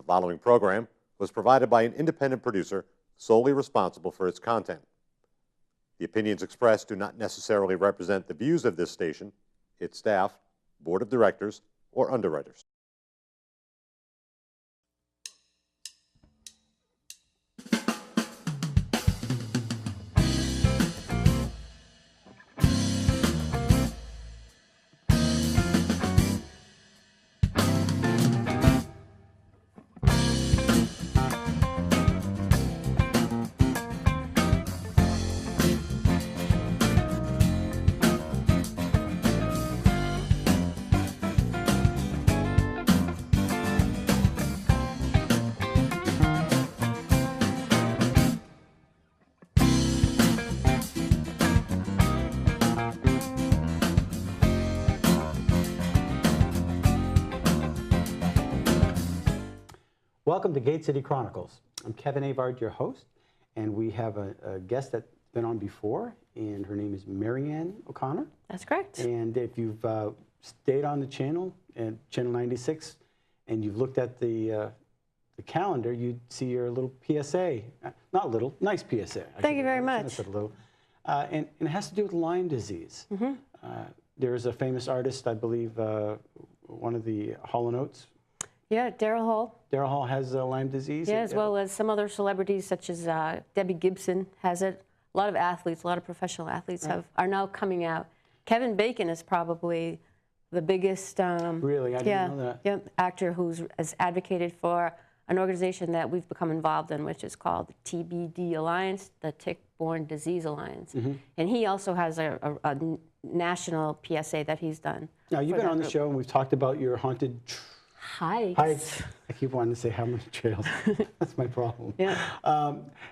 following program was provided by an independent producer solely responsible for its content. The opinions expressed do not necessarily represent the views of this station, its staff, board of directors, or underwriters. Welcome to Gate City Chronicles. I'm Kevin Avard, your host, and we have a guest that's been on before, and her name is Marianne O'Connor. That's correct. And if you've stayed on the channel, at Channel 96, and you've looked at the calendar, you'd see your little PSA. Not little, nice PSA. Thank you very much. I said little. And it has to do with Lyme disease. Mm-hmm. There's a famous artist, I believe, one of the Hall & Oates. Yeah, Daryl Hall. Daryl Hall has Lyme disease. Yeah, as well as some other celebrities such as Debbie Gibson has it. A lot of athletes, a lot of professional athletes are now coming out. Kevin Bacon is probably the biggest really? I didn't know that. Yeah, actor has advocated for an organization that we've become involved in, which is called the TBD Alliance, the Tick-Borne Disease Alliance. Mm-hmm. And he also has a national PSA that he's done. Now, you've been on the show, and we've talked about your haunted hikes. I keep wanting to say how many trails. That's my problem. Yeah.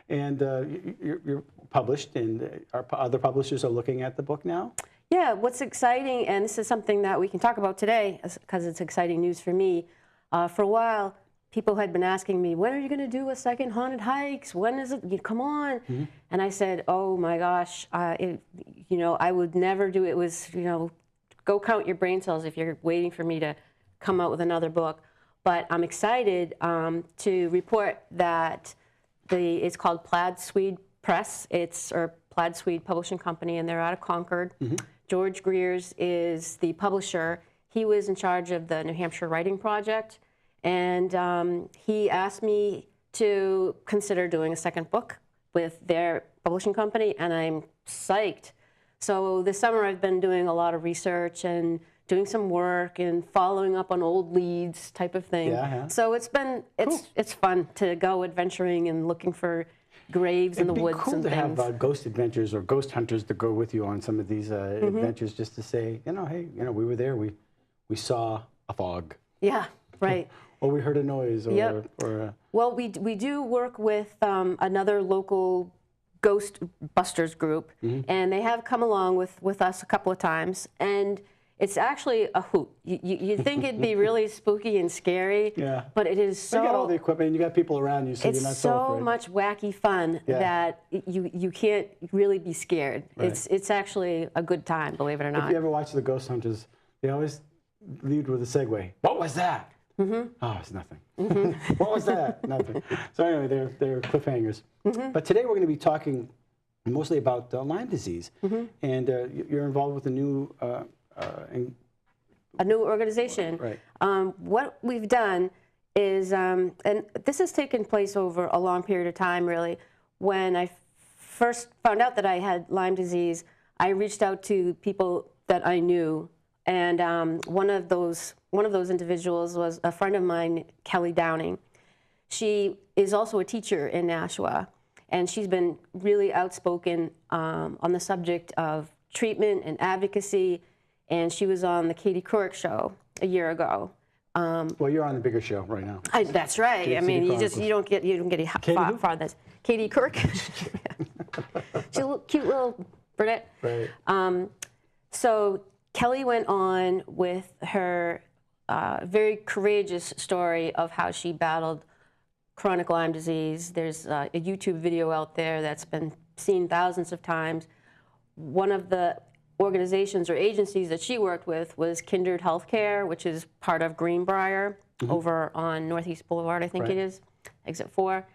You're published, and our other publishers are looking at the book now? Yeah, what's exciting, and this is something that we can talk about today because it's exciting news for me. For a while, people had been asking me, when are you going to do a second Haunted Hikes? When is it? Come on. Mm-hmm. And I said, oh my gosh, I would never do it. It was, go count your brain cells if you're waiting for me to come out with another book. But I'm excited to report that it's called Plaid Swede Press. Or Plaid Swede Publishing Company, and they're out of Concord. Mm-hmm. George Greers is the publisher. He was in charge of the New Hampshire Writing Project, and he asked me to consider doing a second book with their publishing company, and I'm psyched. So this summer I've been doing a lot of research and doing some work and following up on old leads type of thing. Yeah. So it's fun to go adventuring and looking for graves in the woods and things. It'd be cool to have ghost adventures or ghost hunters to go with you on some of these adventures, just to say, hey, we were there, we saw a fog. Yeah, right. Or we heard a noise. Yep. Well, we do work with another local ghost busters group, and they have come along with us a couple of times, and it's actually a hoot. You'd think it'd be really spooky and scary, but it is so... You got all the equipment, and you got people around you, so you're not so afraid. It's so much wacky fun that you can't really be scared. Right. It's actually a good time, believe it or not. If you ever watch the Ghost Hunters, they always lead with a segue. What was that? Mm-hmm. Oh, it's nothing. Mm-hmm. What was that? Nothing. So anyway, they're cliffhangers. Mm-hmm. But today we're going to be talking mostly about Lyme disease, and you're involved with a new organization. Right. What we've done is, and this has taken place over a long period of time, really. When I first found out that I had Lyme disease, I reached out to people that I knew, and one of those individuals was a friend of mine, Kelly Downing. She is also a teacher in Nashua, and she's been really outspoken on the subject of treatment and advocacy. And she was on the Katie Couric show a year ago. Well, you're on the bigger show right now. That's right. Katie, I mean, you don't get any far from this. Katie Couric. She's a cute little brunette. Right. So Kelly went on with her very courageous story of how she battled chronic Lyme disease. There's a YouTube video out there that's been seen thousands of times. One of the organizations or agencies that she worked with was Kindred Healthcare, which is part of Greenbrier over on Northeast Boulevard, I think it is, exit 4.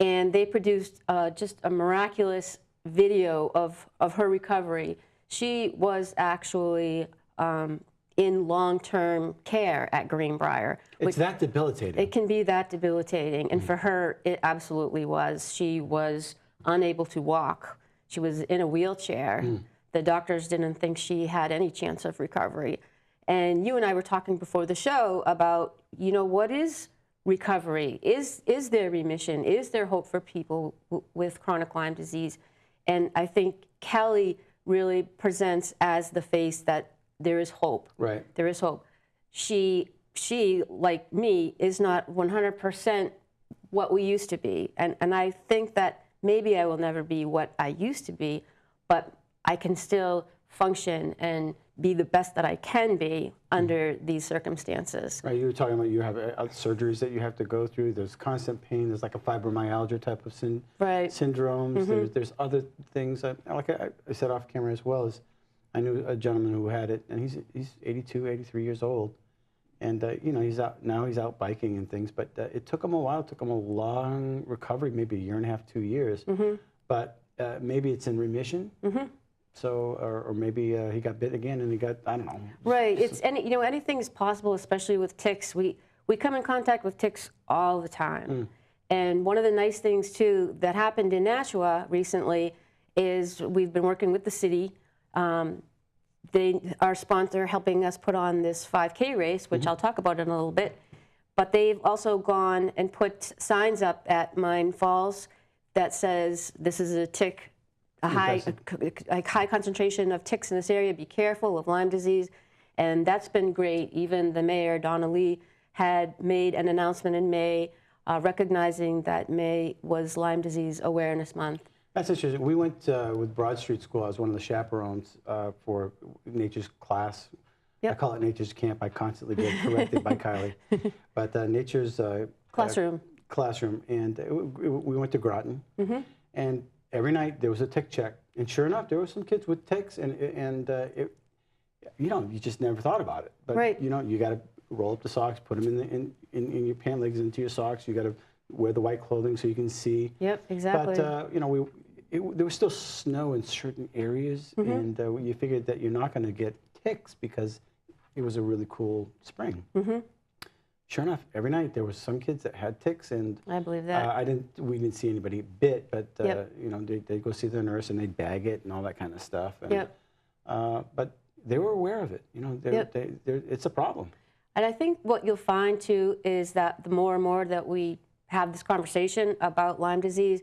And they produced just a miraculous video of her recovery. She was actually in long-term care at Greenbrier. It's that debilitating. It can be that debilitating. And for her, it absolutely was. She was unable to walk. She was in a wheelchair. The doctors didn't think she had any chance of recovery. And you and I were talking before the show about, you know, what is recovery? Is there remission? Is there hope for people with chronic Lyme disease? And I think Kelly really presents as the face that there is hope. Right. There is hope. She, like me, is not 100% what we used to be. And I think that maybe I will never be what I used to be, but I can still function and be the best that I can be under these circumstances. Right, you were talking about you have surgeries that you have to go through. There's constant pain. There's like a fibromyalgia type of syndromes. There's other things that, like I said off camera as well, is I knew a gentleman who had it, and he's 82, 83 years old, and you know, he's out biking and things. But it took him a while. It took him a long recovery, maybe a year and a half, 2 years. But maybe it's in remission. So, or maybe he got bit again and he got, I don't know. Right. It's you know, anything's possible, especially with ticks. We come in contact with ticks all the time. And one of the nice things too that happened in Nashua recently is we've been working with the city. Our sponsor helping us put on this 5K race, which I'll talk about in a little bit. But they've also gone and put signs up at Mine Falls that says this is a tick. A high concentration of ticks in this area. Be careful of Lyme disease, and that's been great. Even the mayor, Donna Lee, had made an announcement in May recognizing that May was Lyme Disease Awareness Month. That's interesting. We went with Broad Street School. I was one of the chaperones for Nature's class. I call it Nature's Camp. I constantly get corrected by Kylie. But Nature's Classroom. And we went to Groton. And every night there was a tick check, and sure enough, there were some kids with ticks, and you know, you just never thought about it. But you know, you got to roll up the socks, put them in your pant legs into your socks. You got to wear the white clothing so you can see. Yep, exactly. But you know, there was still snow in certain areas, and you figured that you're not going to get ticks because it was a really cool spring. Sure enough, every night there was some kids that had ticks, and I believe that. We didn't see anybody bit, but you know, they'd go see their nurse and they'd bag it and all that kind of stuff. And, but they were aware of it. You know, it's a problem. And I think what you'll find too is that the more and more that we have this conversation about Lyme disease,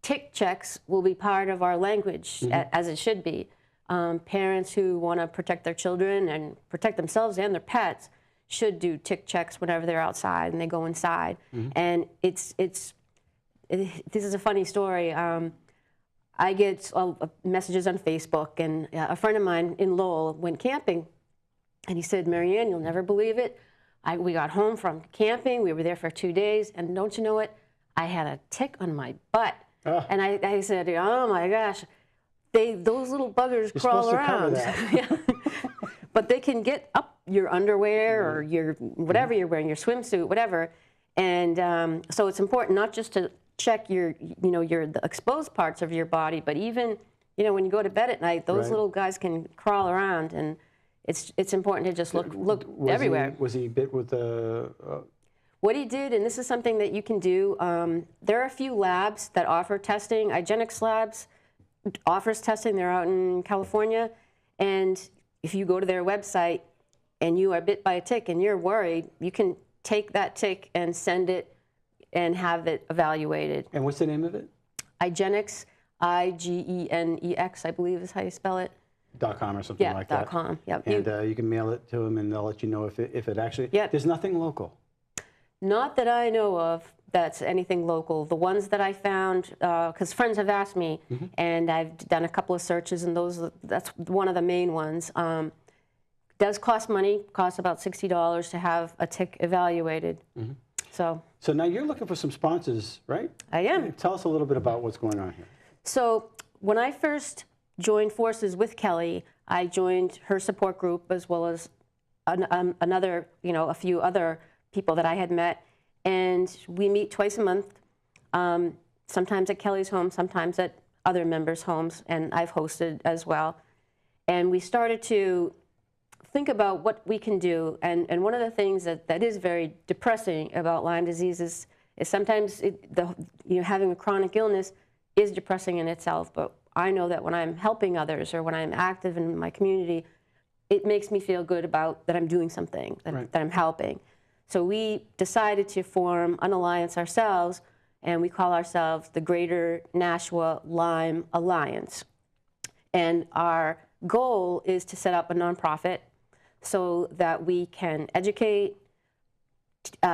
tick checks will be part of our language, as it should be. Parents who want to protect their children and protect themselves and their pets should do tick checks whenever they're outside and they go inside. And this is a funny story. I get messages on Facebook, and a friend of mine in Lowell went camping, and he said, Marianne, you'll never believe it. We got home from camping, we were there for 2 days, and don't you know it? I had a tick on my butt. And I said, oh my gosh, those little buggers crawl around. But they can get up your underwear or your whatever you're wearing, your swimsuit, whatever. And so it's important not just to check the exposed parts of your body, but even, you know, when you go to bed at night, those little guys can crawl around, and it's important to just look everywhere. Was he bit with a? What he did, and this is something that you can do. There are a few labs that offer testing. Igenix Labs offers testing. They're out in California, and if you go to their website and you are bit by a tick and you're worried, you can take that tick and send it and have it evaluated. And what's the name of it? Igenix, IGENEX, I believe is how you spell it. .com or something like that. .com. Yep. And you can mail it to them, and they'll let you know if it actually. There's nothing local. Not that I know of that's anything local. The ones that I found, because friends have asked me, and I've done a couple of searches, and that's one of the main ones. Does cost money, costs about $60 to have a tick evaluated. So now you're looking for some sponsors, right? I am. Tell us a little bit about what's going on here. So when I first joined forces with Kelly, I joined her support group as well as another, a few other people that I had met. And we meet twice a month, sometimes at Kelly's home, sometimes at other members' homes, and I've hosted as well. And we started to think about what we can do. And one of the things that is very depressing about Lyme disease is sometimes having a chronic illness is depressing in itself. But I know that when I'm helping others or when I'm active in my community, it makes me feel good about that I'm doing something, that I'm helping. So we decided to form an alliance ourselves, and we call ourselves the Greater Nashua Lyme Alliance. And our goal is to set up a nonprofit so that we can educate,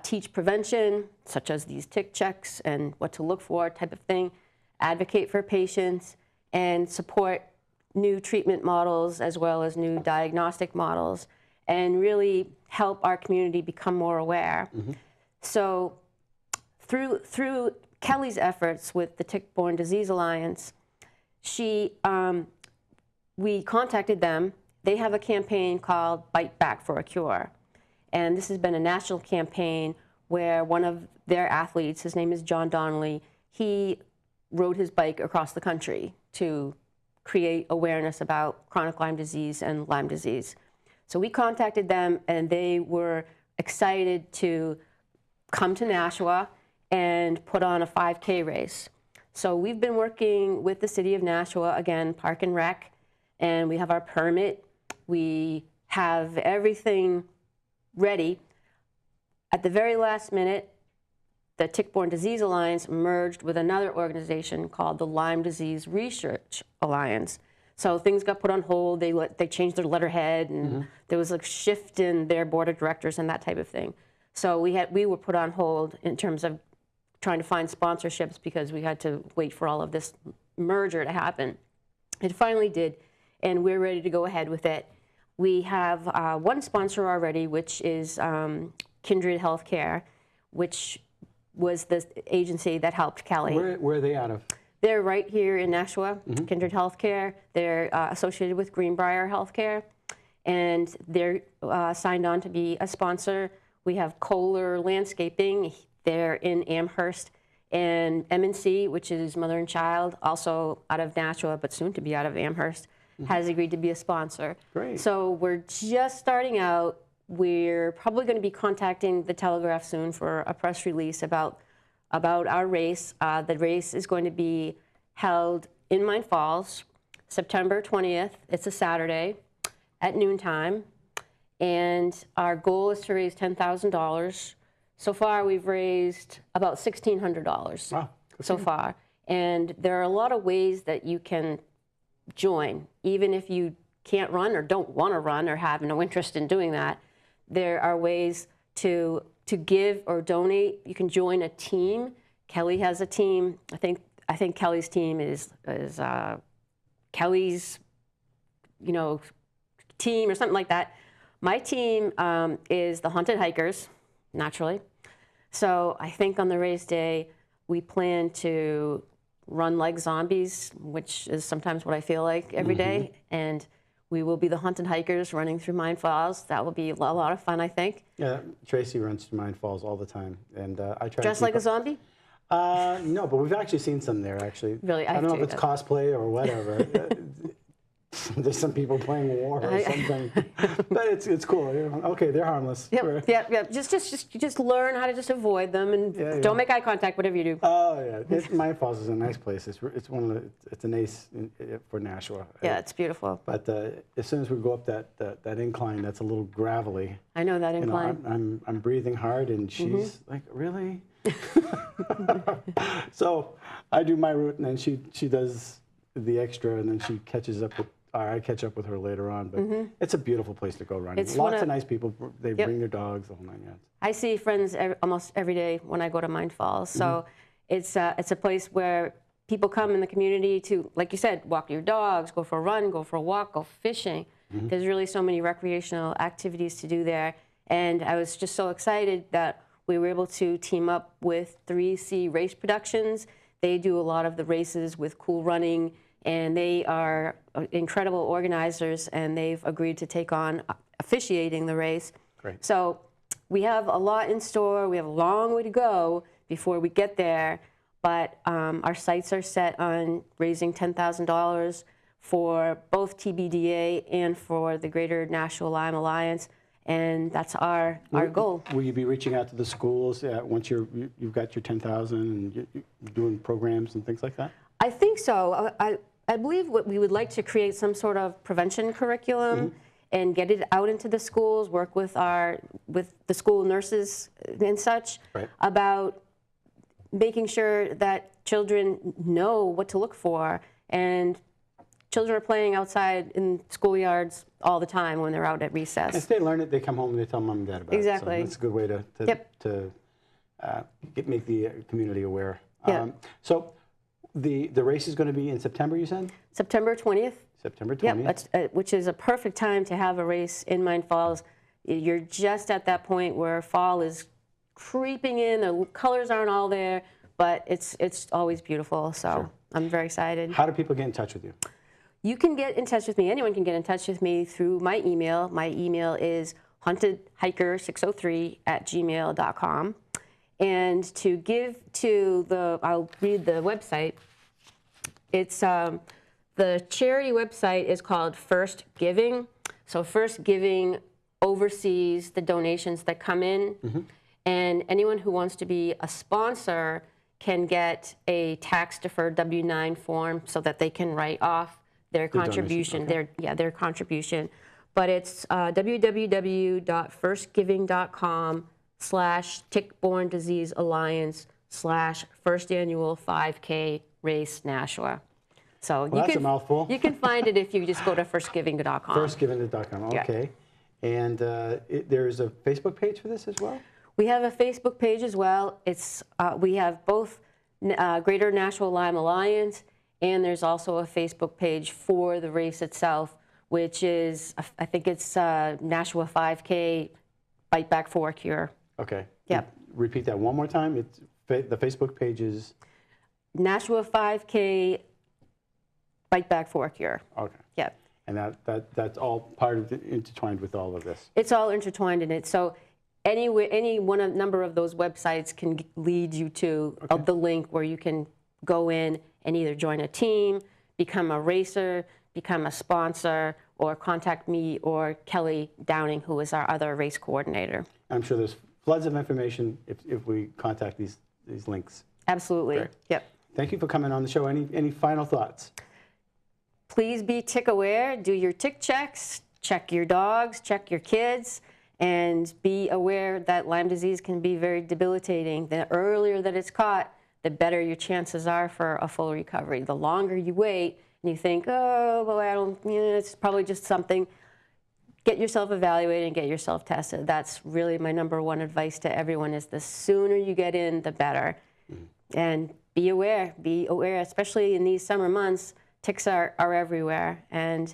teach prevention, such as these tick checks and what to look for type of thing, advocate for patients, and support new treatment models as well as new diagnostic models, and really help our community become more aware. So through Kelly's efforts with the Tick-Borne Disease Alliance, we contacted them. They have a campaign called Bite Back for a Cure. And this has been a national campaign where one of their athletes, his name is John Donnelly, he rode his bike across the country to create awareness about chronic Lyme disease and Lyme disease. So we contacted them, and they were excited to come to Nashua and put on a 5K race. So we've been working with the city of Nashua, again, Park and Rec, and we have our permit. We have everything ready. At the very last minute, the Tick-Borne Disease Alliance merged with another organization called the Lyme Disease Research Alliance. So things got put on hold. They changed their letterhead, and there was a shift in their board of directors and that type of thing. So we were put on hold in terms of trying to find sponsorships because we had to wait for all of this merger to happen. It finally did, and we're ready to go ahead with it. We have one sponsor already, which is Kindred Healthcare, which was the agency that helped Kelly. Where are they out of? They're right here in Nashua, Kindred Healthcare. They're associated with Greenbrier Healthcare, and they're signed on to be a sponsor. We have Kohler Landscaping. They're in Amherst, and M&C, which is Mother and Child, also out of Nashua, but soon to be out of Amherst, has agreed to be a sponsor. Great. So we're just starting out. We're probably going to be contacting the Telegraph soon for a press release about our race. The race is going to be held in Mine Falls, September 20th. It's a Saturday at noontime. And our goal is to raise $10,000. So far, we've raised about $1,600 so far. And there are a lot of ways that you can join, even if you can't run or don't want to run or have no interest in doing that. There are ways to give or donate. You can join a team. Kelly has a team. I think Kelly's team is Kelly's, team or something like that. My team is the Haunted Hikers, naturally. So I think on the race day, we plan to run like zombies, which is sometimes what I feel like every day. And we will be the Haunted Hikers running through Mine Falls. That will be a lot of fun, I think. Yeah, Tracy runs through Mine Falls all the time, and I try. Dressed like a zombie? No, but we've actually seen some there. Actually, really, I don't know if it's cosplay or whatever. There's some people playing war or something, but it's cool. Okay, they're harmless. Yep. Just learn how to just avoid them and don't make eye contact. Whatever you do. Oh yeah, Mine Falls is a nice place. It's an ace for Nashua. Yeah, it's beautiful. But as soon as we go up that incline, that's a little gravelly. I know that incline. I'm breathing hard, and she's like, really? So I do my route, and then she does the extra, and then she catches up with. I catch up with her later on, but it's a beautiful place to go running. Lots of nice people. They bring their dogs, the whole nine yards. I see friends almost every day when I go to Mine Falls. So it's a place where people come in the community to, like you said, walk your dogs, go for a run, go for a walk, go fishing. There's really so many recreational activities to do there. And I was just so excited that we were able to team up with 3C Race Productions. They do a lot of the races with Cool Running and they are incredible organizers, and they've agreed to take on officiating the race. Great. So we have a lot in store. We have a long way to go before we get there, but our sights are set on raising $10,000 for both TBDA and for the Greater Nashua Lyme Alliance, and that's our goal. Will you be reaching out to the schools once you've got your 10,000 and you're doing programs and things like that? I think so. I believe what we would like to create some sort of prevention curriculum and get it out into the schools, work with the school nurses and such about making sure that children know what to look for. And children are playing outside in schoolyards all the time when they're out at recess. If they learn it, they come home and they tell mom and dad about exactly. it. So that's a good way to make the community aware. Yep. So the race is going to be in September, you said? September 20th. September 20th. Yep, which is a perfect time to have a race in Mine Falls. You're just at that point where fall is creeping in, the colors aren't all there, but it's always beautiful, so sure. I'm very excited. How do people get in touch with you? You can get in touch with me, anyone can get in touch with me through my email. My email is hauntedhiker603@gmail.com. And to give to I'll read the website. It's, the charity website is called First Giving. So First Giving oversees the donations that come in. And anyone who wants to be a sponsor can get a tax-deferred W-9 form so that they can write off their contribution, their contribution. But it's www.firstgiving.com/Tick-Borne Disease Alliance/First Annual 5K Race Nashua. So that's a mouthful. You can find it if you just go to firstgiving.com. Firstgiving.com, okay. Yeah. And there's a Facebook page for this as well? We have a Facebook page as well. It's we have both Greater Nashua Lyme Alliance, and there's also a Facebook page for the race itself, which is, I think it's Nashua 5K Bite Back 4 Cure. Okay. Yep. Repeat that one more time. It's the Facebook page is? Nashua 5K Bite Back 4 Cure. Okay. Yep. And that's all part of intertwined with all of this? It's all intertwined in it. So number of those websites can lead you to the link where you can go in and either join a team, become a racer, become a sponsor, or contact me or Kelly Downing, who is our other race coordinator. I'm sure there's floods of information if we contact these links. Absolutely. Great. Yep. Thank you for coming on the show. Any final thoughts? Please be tick aware. Do your tick checks. Check your dogs. Check your kids. And be aware that Lyme disease can be very debilitating. The earlier that it's caught, the better your chances are for a full recovery. The longer you wait and you think, oh, well, it's probably just something, get yourself evaluated and get yourself tested. That's really my #1 advice to everyone is the sooner you get in, the better. And be aware, especially in these summer months, ticks are everywhere. And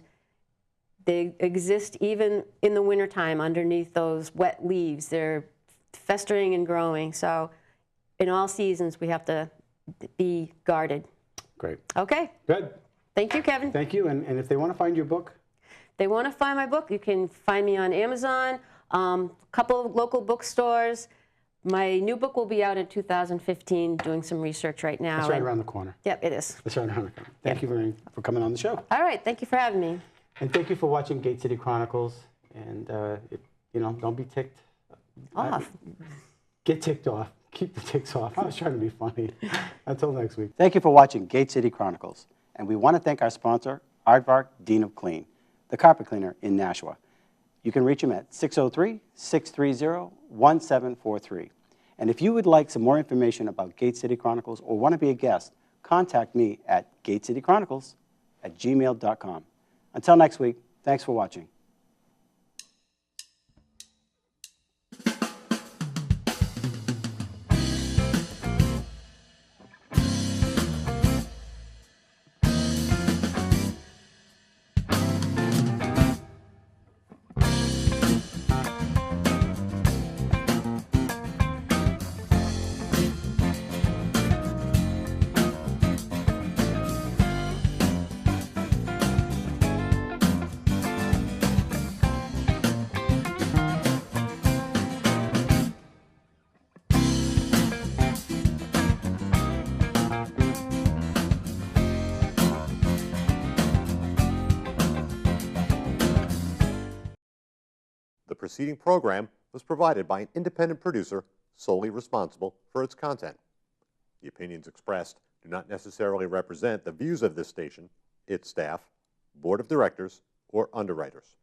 they exist even in the wintertime underneath those wet leaves. They're festering and growing. So in all seasons, we have to be guarded. Great. Okay. Good. Thank you, Kevin. Thank you. And if they want to find your book? They want to find my book, you can find me on Amazon, a couple of local bookstores. My new book will be out in 2015, doing some research right now. It's right around the corner. Yep, it is. It's right around the corner. Thank you for coming on the show. All right. Thank you for having me. And thank you for watching Gate City Chronicles. And, don't be ticked off. Get ticked off. Keep the ticks off. I was trying to be funny. Until next week. Thank you for watching Gate City Chronicles. And we want to thank our sponsor, Avard Dean of Clean, the carpet cleaner in Nashua. You can reach him at 603-630-1743. And if you would like some more information about Gate City Chronicles or want to be a guest, contact me at gatecitychronicles@gmail.com. Until next week, thanks for watching. preceding program was provided by an independent producer solely responsible for its content. The opinions expressed do not necessarily represent the views of this station, its staff, board of directors, or underwriters.